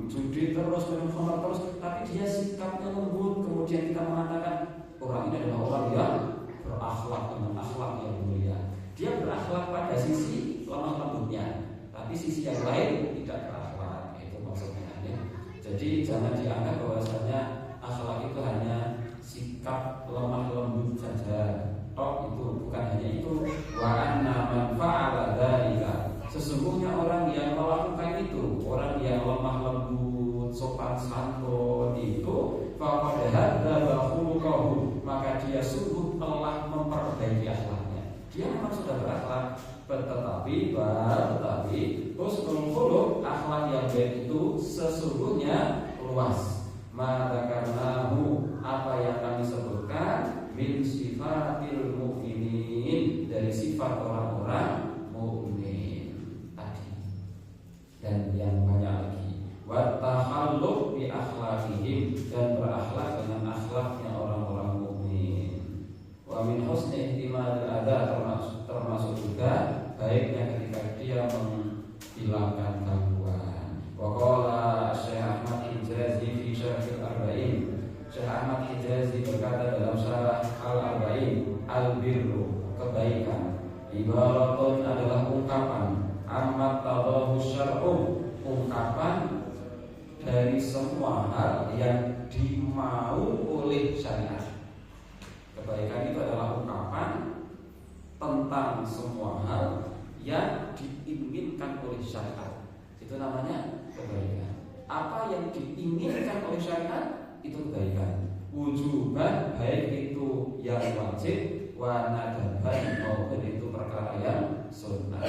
judi terus, minum khamar terus, tapi dia sikapnya lembut. Kemudian kita mengatakan orang ini adalah orang yang berakhlak dengan akhlak yang mulia. Dia berakhlak pada sisi lemah lembutnya, tapi sisi yang lain tidak berakhlak. Itu maksudnya ya. Jadi jangan dianggap bahwasanya akhlak itu hanya sikap lemah lembut saja. Itu bukan hanya itu. Wa anna man fa'ala dzalika, sesungguhnya orang yang melakukan itu, orang yang lemah lembut, sopan santun itu, faqad hadzaba khuluquhu, maka dia sungguh telah memperbaiki akhlaknya. Dia memang sudah berakhlak, tetapi husnul khuluq, akhlak yang baik itu sesungguhnya luas. Madakarnahu, apa yang kami sebutkan, min sifatil mu'minin, dari sifat orang-orang mukmin tadi, dan yang banyak lagi. Wa tahalluq bi akhlaqihim, dan berakhlak dengan akhlaknya orang-orang mukmin. Wa min husni ihtimalil adza, termasuk juga baiknya ketika dia menghilangkan gangguan. Wa qala Syekh Ahmad Hijazi fi Syarhil Arba'in, Syekh Ahmad Hijazi berkata dalam Syarah Al-Arba'in, al-birru, kebaikan, ibaratun adalah ungkapan, amma tadahu syar'u, ungkapan dari semua hal yang dimau oleh syariat. Kebaikan itu adalah ungkapan tentang semua hal yang diinginkan oleh syariat. Itu namanya kebaikan. Apa yang diinginkan oleh syariat itu kebaikan. Wujuban, baik itu yang wajib, wa nadaban, maupun itu perkara yang sunnah.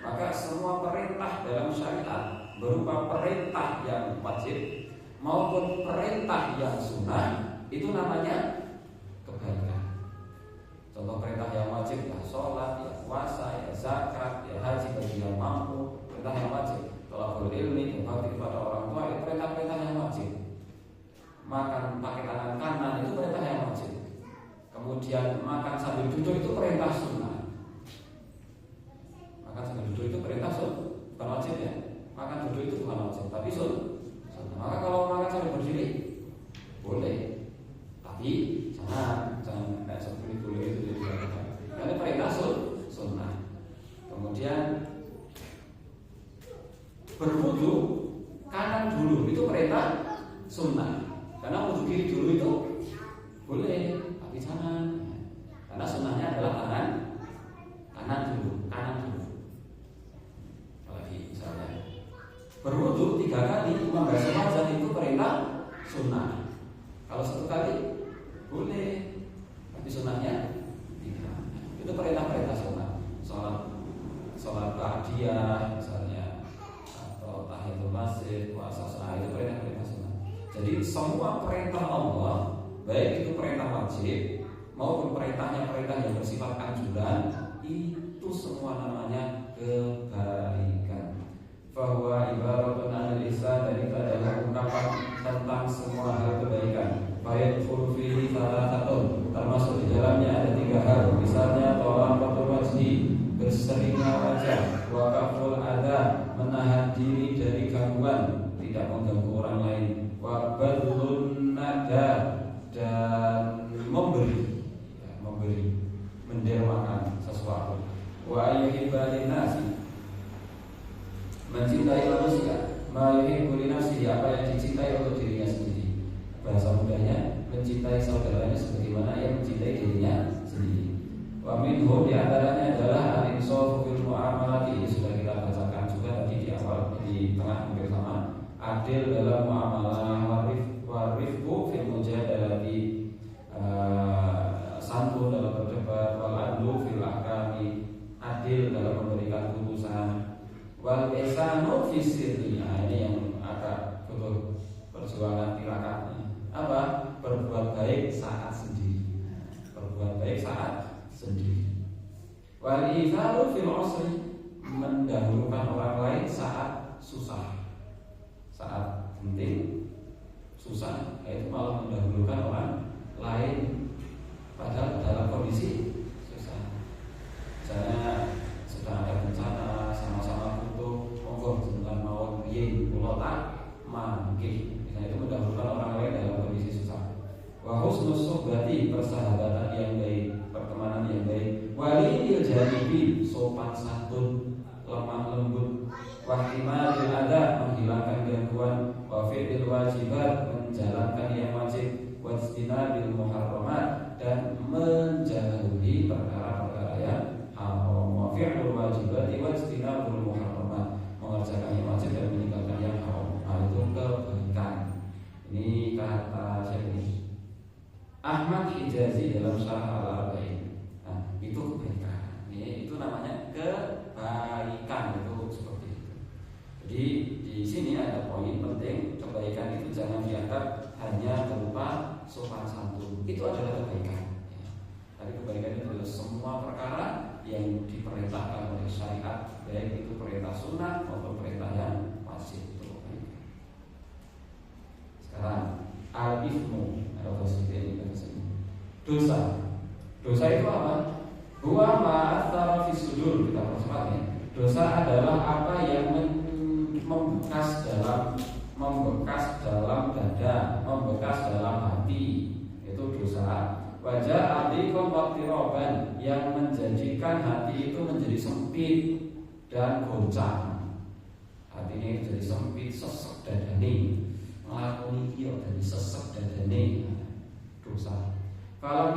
Maka semua perintah dalam syariat, berupa perintah yang wajib maupun perintah yang sunnah, itu namanya kebaikan. Contoh perintah yang wajib ya sholat, ya puasa, ya zakat, ya haji bagi yang mampu. Perintah yang wajib, thalabul ilmi, berbakti kepada orang tua, itu perintah-perintah yang wajib. Makan pakai tangan kanan, itu perintah yang wajib. Kemudian makan sambil duduk, itu perintah sunnah. Makan sambil duduk itu perintah sunnah, bukan wajib ya. Makan duduk itu bukan wajib, tapi sunnah. Maka kalau makan sambil berdiri boleh, tapi jangan kayak seperti boleh itu dilakukan. Karena perintah sunnah. Kemudian berwudu kanan dulu, itu perintah sunnah. Karena wudu kiri dulu itu boleh, tapi jangan. Karena sunnahnya adalah kanan dulu. Apalagi misalnya berwudu 3 kali membasuh wajah, itu perintah sunnah. Kalau 1 kali boleh, tapi sunnahnya 3. Itu perintah-perintah sunnah. Sholat ba'diyah misalnya, atau tahiyatul masjid, puasa sunnah, itu perintah-perintah sunnah. Jadi semua perintah Allah, baik itu perintah wajib maupun perintah yang bersifat anjuran, itu semua namanya kebaikan. Fahuwa ibaratun anil ihsan, dan itu adalah ungkapan tentang semua hal kebaikan. Fayadkhulu fihi thalathatun, termasuk di dalamnya ada 3 hal. Misalnya talaqatul wajhi, berseringnya wajah, wa kaful adza, menahan diri dari gangguan, tidak mengganggu orang lain, wa badlun nada, dan memberi, mendermakan sesuatu, wa yuhibba linnasi, mencintai manusia, ma yuhibbu li nafsihi, apa yang dicintai untuk dirinya sendiri. Bahasa mudahnya, mencintai saudaranya sebagaimana yang mencintai dirinya sendiri. Wa minhu, di antaranya adalah al-insafu fil muamalati, ini sudah kita bacakan juga tadi di awal, di tengah hampir sama. Adil dalam muamalah, warifku fil mujadalati, santun dalam berdebat, wal adlu fil ahkami, adil dalam memberikan putusan, wal ihsanu fi sirri, ini yang agak butuh perjuangan tirakatnya. Apa? Berbuat baik saat sendiri. Wal itharu fil usri, mendahulukan orang lain saat susah. Saat penting, susah, itu malah mendahulukan orang lain padahal dalam kondisi susah. Misalnya sopan santun, lemah lembut, wahtimalil adab, menghilangkan gangguan, wa fi'lil wajibat, menjalankan yang wajib, wajtinabil muharramat, dan menjauhi perkara-perkara yang haram. Wa fi'lul wajibat wajtinabul muharramat, mengerjakan yang wajib dan meninggalkan yang haram. Itu kebaikan. Ini kata Syekh Ahmad Hijazi dalam Syarah Al-Arba'in. Itu kebaikan. Itu namanya kebaikan, itu seperti itu. Jadi di sini ada poin penting, kebaikan itu jangan dianggap hanya berupa sopan santun. Itu adalah kebaikan. Tapi kebaikan itu adalah semua perkara yang diperintahkan oleh syariat, baik itu perintah sunnah maupun perintah yang wajib. Itu kebaikan. Sekarang al-ithmu atau dosa. Dosa itu apa? Huwa ma'athara fi sudur. Kita percepat ya. Dosa adalah apa yang membekas dalam dada, membekas dalam hati. Itu dosa. Wajah abikum waqtiroban, yang menjadikan hati itu menjadi sempit dan goncang. Hatinya jadi sempit, sesek dadane. Nglakoni iki yo dadi sesek dadane. Dosa. Falam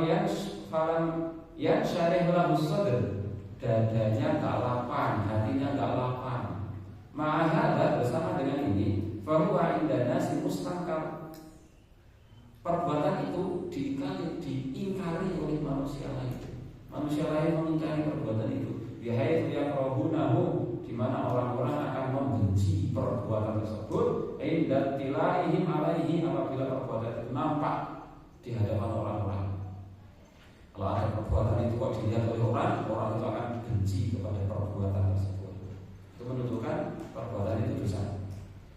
yang syarih lahu sadr, dadanya tak lapang, hatinya tak lapang. Ma'ahada, bersama dengan ini, fahuwa indana si mustangkar. Perbuatan itu diingkari oleh manusia lain. Manusia lain mengingkari perbuatan itu. Bihaitsu yakrahunahu, di mana orang-orang akan membenci perbuatan tersebut. Inda tilaihim alaihi, apabila perbuatan itu nampak di hadapan orang-orang. Kalau ada perbuatan itu kok dilihat oleh orang itu akan benci kepada perbuatan tersebut. Itu menunjukkan perbuatan itu dosa.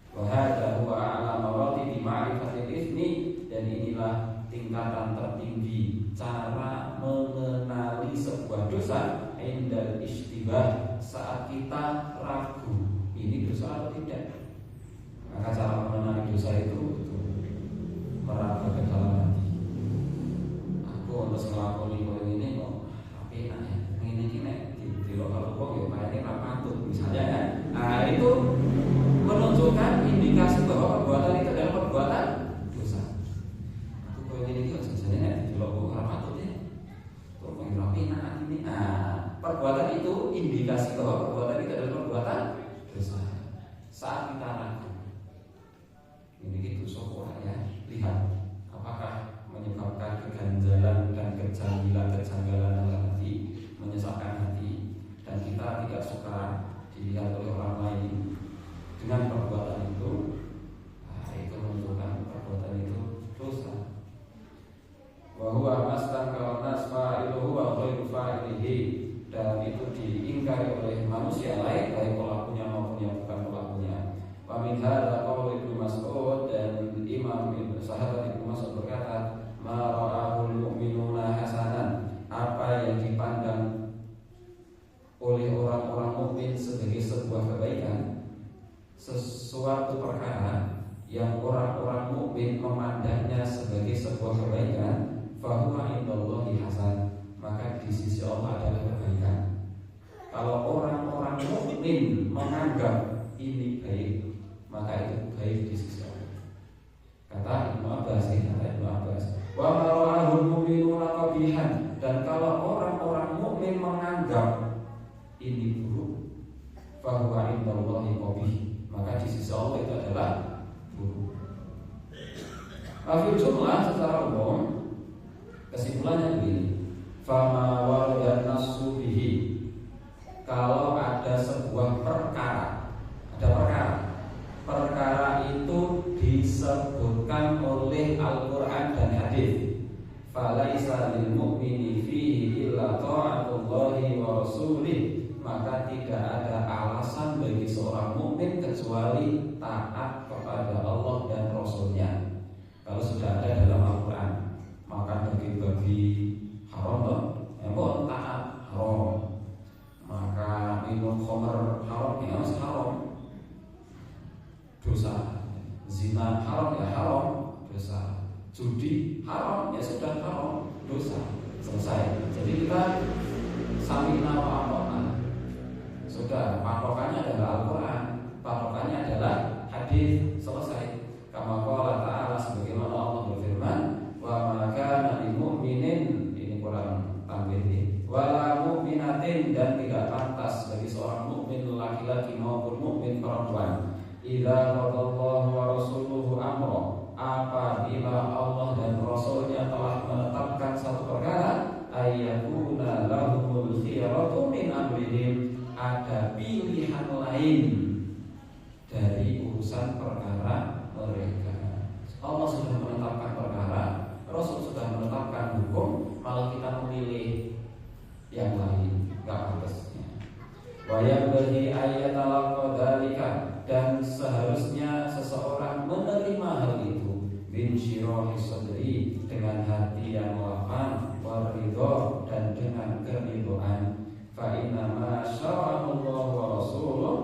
Wa hadza huwa a'la maratib ma'rifatil itsmi, dan inilah tingkatan tertinggi cara mengenali sebuah dosa, indal ishtibah, saat kita ragu ini dosa atau tidak. Maka cara mengenali dosa itu meraba ke dalam hati. Untuk ngelakoni koyo ngene kok apik ya. Ngene iki nek dilok karo wong ya kayane ra patut misalnya kan. Itu menunjukkan indikasi bahwa perbuatan itu adalah perbuatan dosa. Aku koyo ngene iki kok jane nek dilok kok ra patut ya. Kok koyo ra enak ini. Perbuatan itu indikasi bahwa perbuatan itu adalah perbuatan dosa. Saat kita ragu. Ini gitu sok ya. Lihat apakah menyebabkan keganjalan dan kejanggalan dalam hati, menyesakkan hati, dan kita tidak suka dilihat oleh orang lain dengan perbuatan itu. Itu menunjukkan perbuatan itu dosa. Wa huwa mastaqal nasfa iluhu wa ghairu fa'ilihi, dan itu diingkari oleh manusia lain, baik pelakunya maupun yang bukan pelakunya. Wa min hadza qaul Ibnu Mas'ud, dan Imam Sahabat Ibnu Mas'ud berkata, mara'ahul mu'minuna hasanan, apa yang dipandang oleh orang-orang mukmin sebagai sebuah kebaikan, sesuatu perkara yang orang-orang mukmin memandangnya sebagai sebuah kebaikan, fahuwa indallahi hasan, maka di sisi Allah adalah kebaikan. Kalau orang-orang mukmin menganggap ini baik, maka itu baik di sisi Allah. Kata Ibnu Abbas, wa mara'ahul mu'minuna qabihan, dan kalau orang-orang mukmin menganggap ini buruk, fahuwa indallahi qabih, maka di sisi Allah itu adalah buruk. Afil jumlah secara umum, kesimpulannya begini, fama warada nasu bihi, kalau ada sebuah perkara, perkara itu disebutkan oleh Al-Quran dan hadis, falaisa lil mu'mini fihi illa ta'atullahi wa rasulih, maka tidak ada alasan bagi seorang mukmin kecuali taat kepada Allah dan Rasulnya. Kalau sudah ada dalam Al-Quran, makan bagi-bagi haram, pun taat haram. Maka minum khamr haram, ya haram, dosa. Zina haram, ya haram, dosa. Judi haram, ya sudah haram, dosa. Selesai. Jadi kita samina wa ata'na. wala mu'minatin, dan tidak pantas bagi seorang mukmin laki-laki maupun mukmin perempuan, idza qadallahu wa rasuluhu amra, apabila Allah dan Rasulnya telah menetapkan satu perkara, ayyakuna lahumul khiyaratu min amrihim, ada pilihan lain dari urusan perkara mereka. Allah sudah menetapkan perkara, Rasul sudah menetapkan hukum, malah kita memilih yang lain, gak pantasnya. Wa yabghi ayatalaqqa dzalika, dan seharusnya seseorang menerima hal itu bin syirahi sadri, dengan hati yang lapang, wa ridha, dan dengan keridhaan. Fa inna ma syara'allahu wa rasuluh,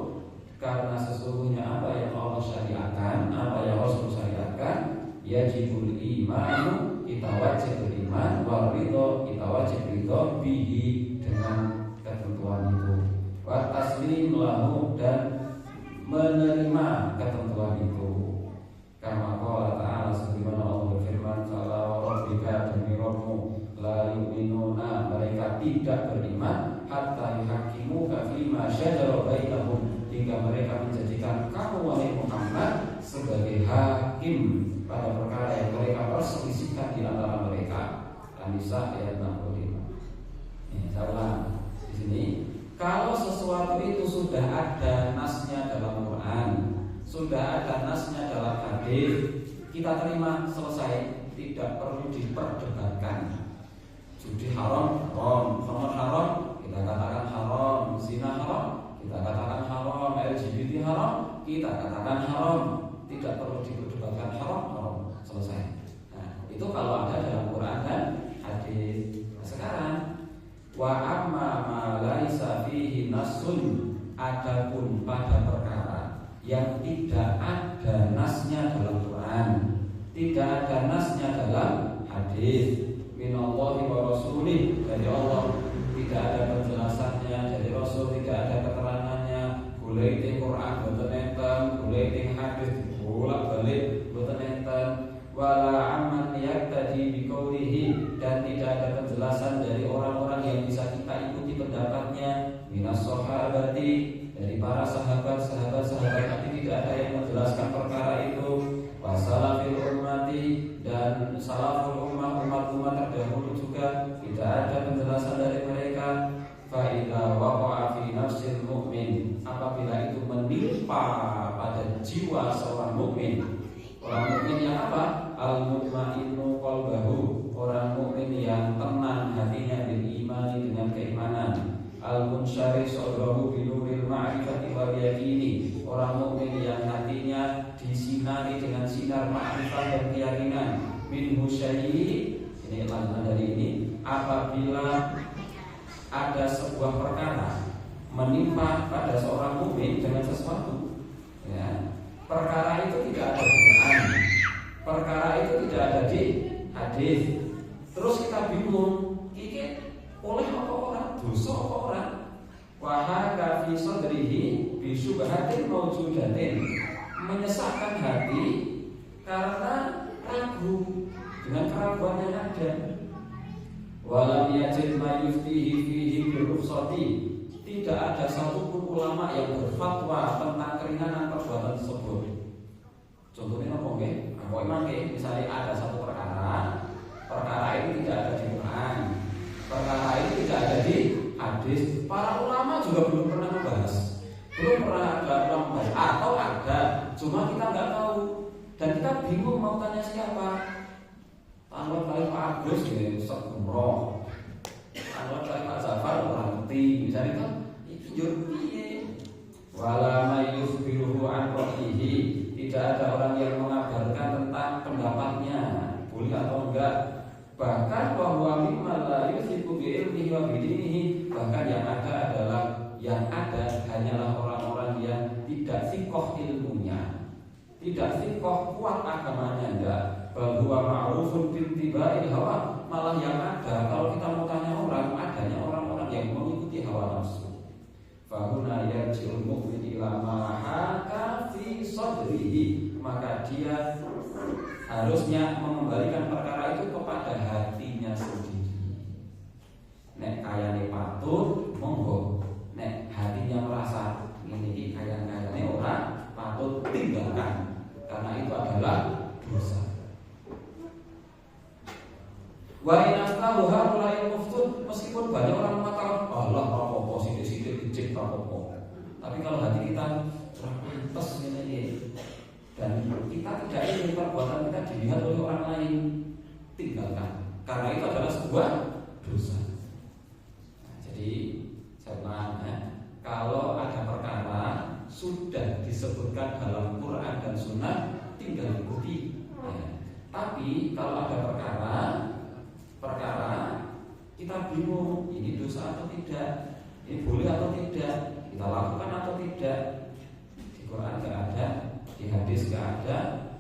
karena sesungguhnya apa yang Allah syariatkan, apa yang Rasul syariatkan, yajibul imanu, kita wajib beriman, wa ridha, kita wajib ridha bihi, dengan ketentuan itu, wa taslim lahu, dan menerima ketentuan itu. Kama qala ta'ala, sebagaimana Allah berfirman, fala rabbika, demi Rabbmu, la yu'minuna, mereka tidak beriman, hatta yuhaqqimuka fima syajara bainahum, hingga mereka menjadikan kamu wahai Muhammad sebagai hakim pada perkara yang mereka perselisihkan di antara mereka. An-Nisa ayat 65. Saya ulang di sini. Kalau sesuatu itu sudah ada nasnya dalam Quran, sudah ada nasnya dalam hadis, kita terima, selesai, tidak perlu diperdebatkan. Judi haram, haram, khamr haram, kita katakan haram, zina haram, kita katakan haram, LGBT haram, kita katakan haram, tidak perlu diperdebatkan, haram, haram, selesai. Nah, itu kalau ada dalam Quran dan hadis. Nah, sekarang wa amma ma laisa fihi nasun, adapun pada perkara yang tidak ada nasnya dalam Quran, tidak ada nasnya dalam hadis, minallahi wa rasulih, dari Allah, tidak ada penjelasannya, dari Rasul tidak ada keterangannya, boleh di Quran boten enten, boleh di hadis bolak-balik boten enten, wala amman yaqtadi biqaulihi, dan tidak ada penjelasan dari orang-orang yang bisa kita ikuti pendapatnya, minas sahabati, dari para sahabat-sahabat Nabi, tidak ada yang menjelaskan perkara itu, wasalafil ummati, dan salaful ummah, umat-umat terdahulu juga tidak ada penjelasan dari mereka. Fa idza waqa'a fi nafsil mu'min, apabila itu menimpa pada jiwa seorang mukmin. Orang mukmin yang apa? Al-mutmainnu qalbahu, orang mukmin yang tenang hatinya bil imani, dengan keimanan. Al-munsyari sadrahu binuril ma'rifati wal yaqini, orang mukmin yang hatinya disinari dengan sinar ma'rifat dan keyakinan. Min husyai, ini lanjutan dari ini, apabila ada sebuah perkara menimpa pada seorang mukmin dengan sesuatu, ya, perkara itu tidak ada di Quran, perkara itu tidak ada di hadis, terus kita bingung, iki oleh apa orang, dosa apa orang, wahaka fi sadrihi bi syubhatin mawjudatin, menyesatkan hati karena ragu dengan keraguan yang ada. Walam yajid ma yuftihi fihi bi rukhsati, tidak ada satupun ulama yang berfatwa tentang keringanan perbuatan tersebut. Contohnya apa nggih? Apa mangke misalnya ada satu perkara ini tidak ada di Quran, perkara ini tidak ada di hadis, para ulama juga belum pernah membahas, belum pernah ada ulama membahas, atau ada, cuma kita nggak tahu dan kita bingung mau tanya siapa. Anggap kali Pak Agus ya, Ustaz Umroh. Anggap kali Pak Zafar orang ngerti, misalnya kan itu jurpiye. Wala mayyukhbiruhu an ra'yihi, tidak ada orang yang mengabarkan tentang pendapatnya, boleh atau enggak. Bahkan bahwa mimma la yusiku bi ilmihi wa bidinihi, bahkan yang ada hanyalah orang-orang yang tidak sikoh ilmunya, tidak sikoh kuat agamanya, enggak. Bahwa ma'rufun bintibail hawa, malah yang ada kalau kita mau tanya orang, adanya orang-orang yang mengikuti hawa nafsu. Fahuna yarji'ul mu'min ila ma haka fi sadrihi, maka dia harusnya mengembalikan perkara itu kepada hatinya sendiri. Nek kayane patut monggo. Nek hatinya merasa ini kayaknya orang patut tinggalkan, karena itu adalah dosa. Wa inastahuha mulai muftun, meskipun banyak orang mengatakan Allah apa-apa sidik-sidik dicek apa-apa. Tapi kalau hati kita kurang pantas ini dan kita tidak ingin perbuatan kita dilihat oleh orang lain, tinggalkan. Karena itu adalah sebuah dosa. Nah, jadi saya ulang kalau ada perkara sudah disebutkan dalam Quran dan Sunnah, tinggal ikuti. Tapi kalau ada perkara kita bingung, ini dosa atau tidak, ini boleh atau tidak, kita lakukan atau tidak, di Quran nggak ada, di hadis nggak ada,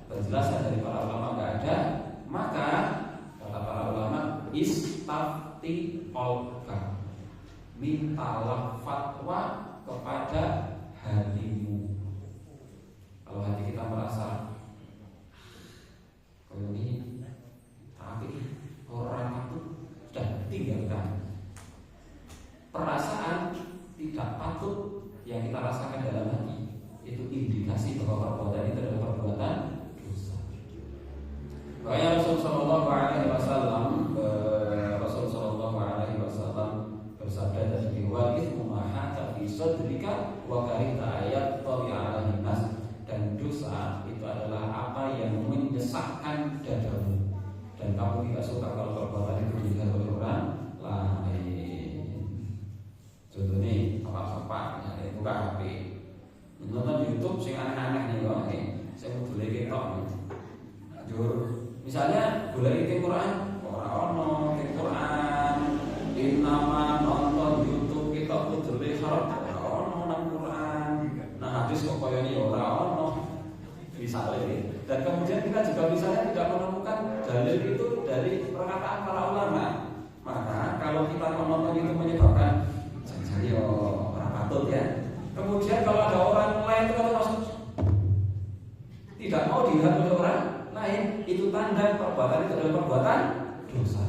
penjelasan dari para ulama nggak ada, maka kata para ulama istafti qalbak, mintalah fatwa kepada hatimu. Kalau hati kita merasa kalau ini tapi orang itu sudah tinggalkan. Perasaan tidak patut yang kita rasakan dalam hati itu indikasi bahwa perbuatan itu adalah perbuatan dosa. Makanya Rasulullah SAW bersabda dari wajib memahata fi sadrika wa karita ayat tabi'alaihi nas, dan dosa itu adalah apa yang menyesakkan dadamu dan kamu tidak suka kalau perbuatan itu dilihat oleh orang lain. Contohnya apa-apa ya, buka HP nonton YouTube sing aneh-aneh nih kok, saya mau boleh ketok jujur. Misalnya boleh ke Quran, orang ke Quran, di nama nonton YouTube kita betul haram, orang nang Quran, nah hadis kok koyo ini orang misalnya. Dan kemudian kita juga misalnya tidak menemukan dalil itu dari perkataan para ulama, maka kalau kita menonton itu menyebabkan jadi orang patut ya. Kemudian kalau ada orang lain itu kalau masuk tidak mau dilihat oleh orang lain, itu tanda perbuatan itu adalah perbuatan dosa.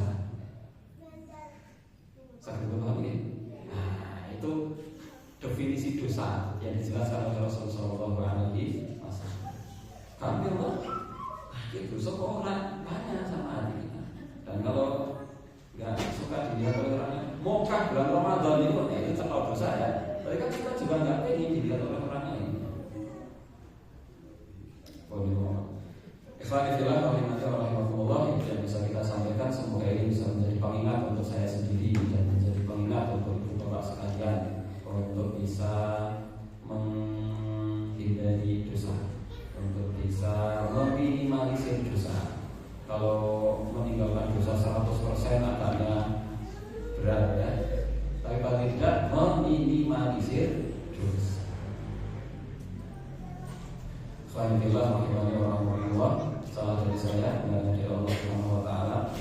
Saya paham ini. Nah, itu definisi dosa yang dijelaskan oleh Rasulullah SAW. Kami itu dosa kok orang banyak sama hati kita. Dan kalau nggak suka dilihat oleh orang lain, maukah bulan Ramadan itu terlalu dosa ya? Tapi kan kita juga nggak pengen dilihat oleh orang lain. Ikhwanifillah rahimahullah, yang bisa kita sampaikan semoga ini bisa menjadi pengingat untuk saya sendiri dan menjadi pengingat untuk ibu bapak sekalian untuk bisa menghindari dosa, untuk bisa meminimalisir dosa. Kalau meninggalkan dosa 100% agaknya berat ya, tapi paling tidak meminimalisir dosa. Alhamdulillah, rahimahullah, salah dari saya, benar dari Allah Subhanahu wa Ta'ala.